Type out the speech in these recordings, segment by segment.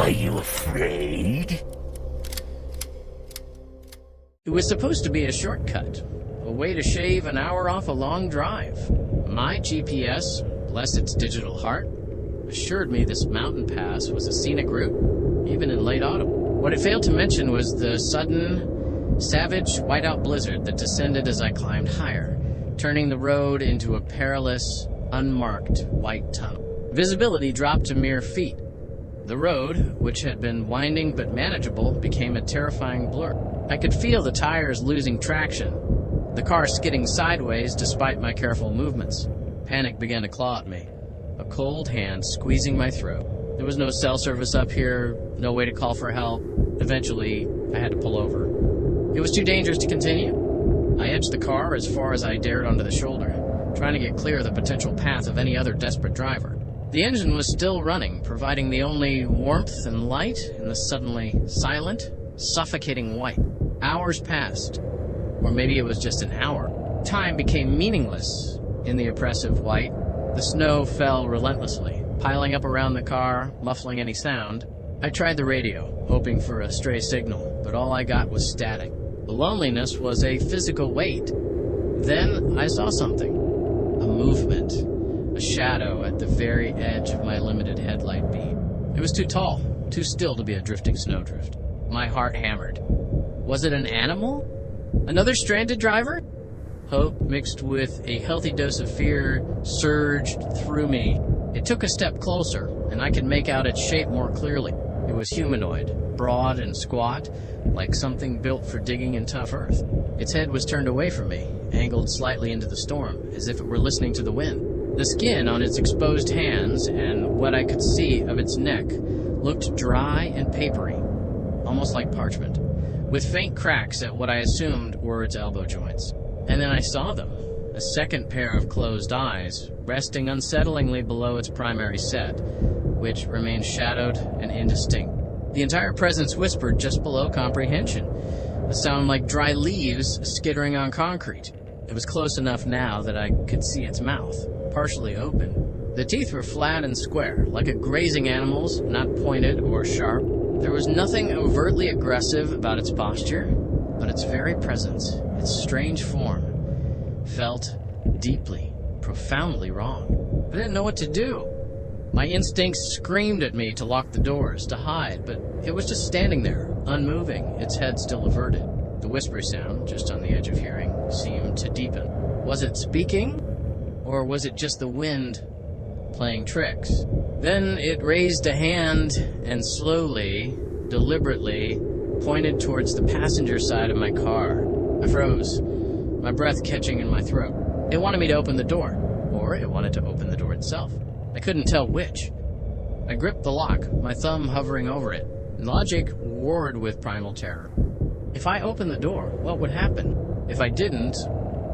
Are you afraid? It was supposed to be a shortcut, a way to shave an hour off a long drive. My GPS, bless its digital heart, assured me this mountain pass was a scenic route, even in late autumn. What it failed to mention was the sudden, savage whiteout blizzard that descended as I climbed higher, turning the road into a perilous, unmarked white tunnel. Visibility dropped to mere feet. The road, which had been winding but manageable, became a terrifying blur. I could feel the tires losing traction, the car skidding sideways despite my careful movements. Panic began to claw at me, a cold hand squeezing my throat. There was no cell service up here, no way to call for help. Eventually, I had to pull over. It was too dangerous to continue. I edged the car as far as I dared onto the shoulder, trying to get clear of the potential path of any other desperate driver. The engine was still running, providing the only warmth and light in the suddenly silent, suffocating white. Hours passed, or maybe it was just an hour. Time became meaningless in the oppressive white. The snow fell relentlessly, piling up around the car, muffling any sound. I tried the radio, hoping for a stray signal, but all I got was static. The loneliness was a physical weight. Then I saw something. A movement. A shadow at the very edge of my limited headlight beam. It was too tall, too still to be a drifting snowdrift. My heart hammered. Was it an animal? Another stranded driver? Hope, mixed with a healthy dose of fear, surged through me. It took a step closer, and I could make out its shape more clearly. It was humanoid, broad and squat, like something built for digging in tough earth. Its head was turned away from me, angled slightly into the storm, as if it were listening to the wind. The skin on its exposed hands and what I could see of its neck looked dry and papery, almost like parchment, with faint cracks at what I assumed were its elbow joints. And then I saw them, a second pair of closed eyes, resting unsettlingly below its primary set, which remained shadowed and indistinct. The entire presence whispered just below comprehension, a sound like dry leaves skittering on concrete. It was close enough now that I could see its mouth, partially open. The teeth were flat and square, like a grazing animal's, not pointed or sharp. There was nothing overtly aggressive about its posture, but its very presence, its strange form, felt deeply, profoundly wrong. I didn't know what to do. My instincts screamed at me to lock the doors, to hide, but it was just standing there, unmoving, its head still averted. The whisper sound, just on the edge of hearing, seemed to deepen. Was it speaking? Or was it just the wind playing tricks? Then it raised a hand and slowly, deliberately, pointed towards the passenger side of my car. I froze, my breath catching in my throat. It wanted me to open the door, or it wanted to open the door itself. I couldn't tell which. I gripped the lock, my thumb hovering over it. Logic warred with primal terror. If I opened the door, what would happen? If I didn't,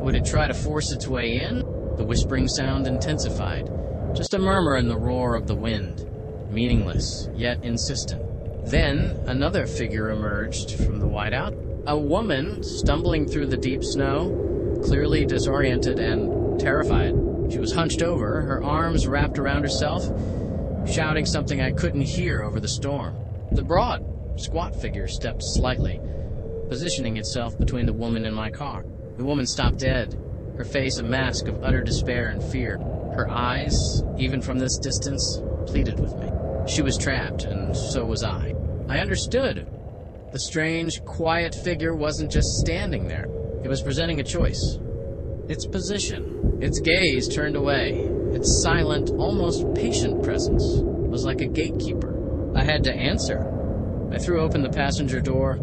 would it try to force its way in? The whispering sound intensified, just a murmur in the roar of the wind, meaningless, yet insistent. Then another figure emerged from the whiteout, a woman stumbling through the deep snow, clearly disoriented and terrified. She was hunched over, her arms wrapped around herself, shouting something I couldn't hear over the storm. The broad, squat figure stepped slightly, positioning itself between the woman and my car. The woman stopped dead, her face a mask of utter despair and fear. Her eyes, even from this distance, pleaded with me. She was trapped, and so was I. I understood. The strange, quiet figure wasn't just standing there. It was presenting a choice. Its position, its gaze turned away, its silent, almost patient presence was like a gatekeeper. I had to answer. I threw open the passenger door.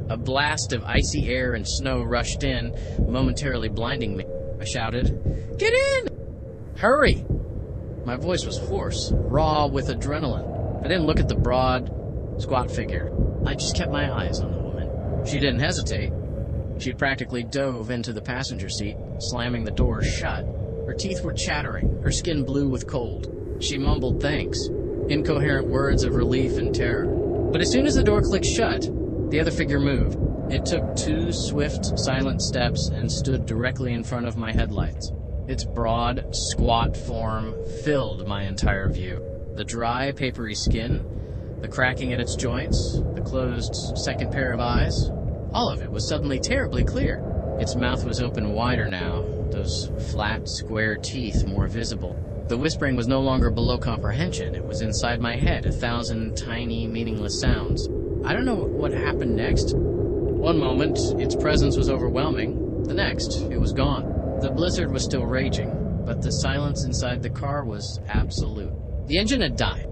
A blast of icy air and snow rushed in, momentarily blinding me. I shouted, "Get in! Hurry!" My voice was hoarse, raw with adrenaline. I didn't look at the broad, squat figure. I just kept my eyes on the woman. She didn't hesitate. She practically dove into the passenger seat, slamming the door shut. Her teeth were chattering, her skin blue with cold. She mumbled thanks, incoherent words of relief and terror. But as soon as the door clicked shut, the other figure moved. It took 2 swift, silent steps and stood directly in front of my headlights. Its broad, squat form filled my entire view. The dry, papery skin, The cracking at its joints, the closed second pair of eyes, all of it was suddenly terribly clear. Its mouth was open wider now, those flat, square teeth more visible. The whispering was no longer below comprehension. It was inside my head, 1,000 tiny, meaningless sounds. I don't know what happened next. One moment, its presence was overwhelming. The next, it was gone. The blizzard was still raging, but the silence inside the car was absolute. The engine had died.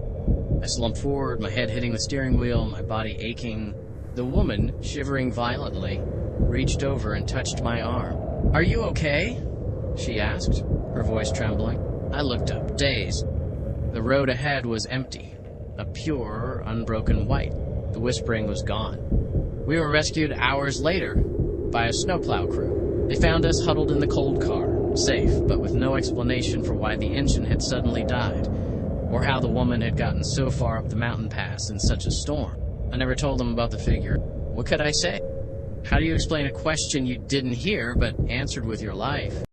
I slumped forward, my head hitting the steering wheel, my body aching. The woman, shivering violently, reached over and touched my arm. "Are you okay?" she asked, her voice trembling. I looked up, dazed. The road ahead was empty, a pure, unbroken white. The whispering was gone. We were rescued hours later by a snowplow crew. They found us huddled in the cold car, safe, but with no explanation for why the engine had suddenly died, or how the woman had gotten so far up the mountain pass in such a storm. I never told them about the figure. What could I say? How do you explain a question you didn't hear but answered with your life?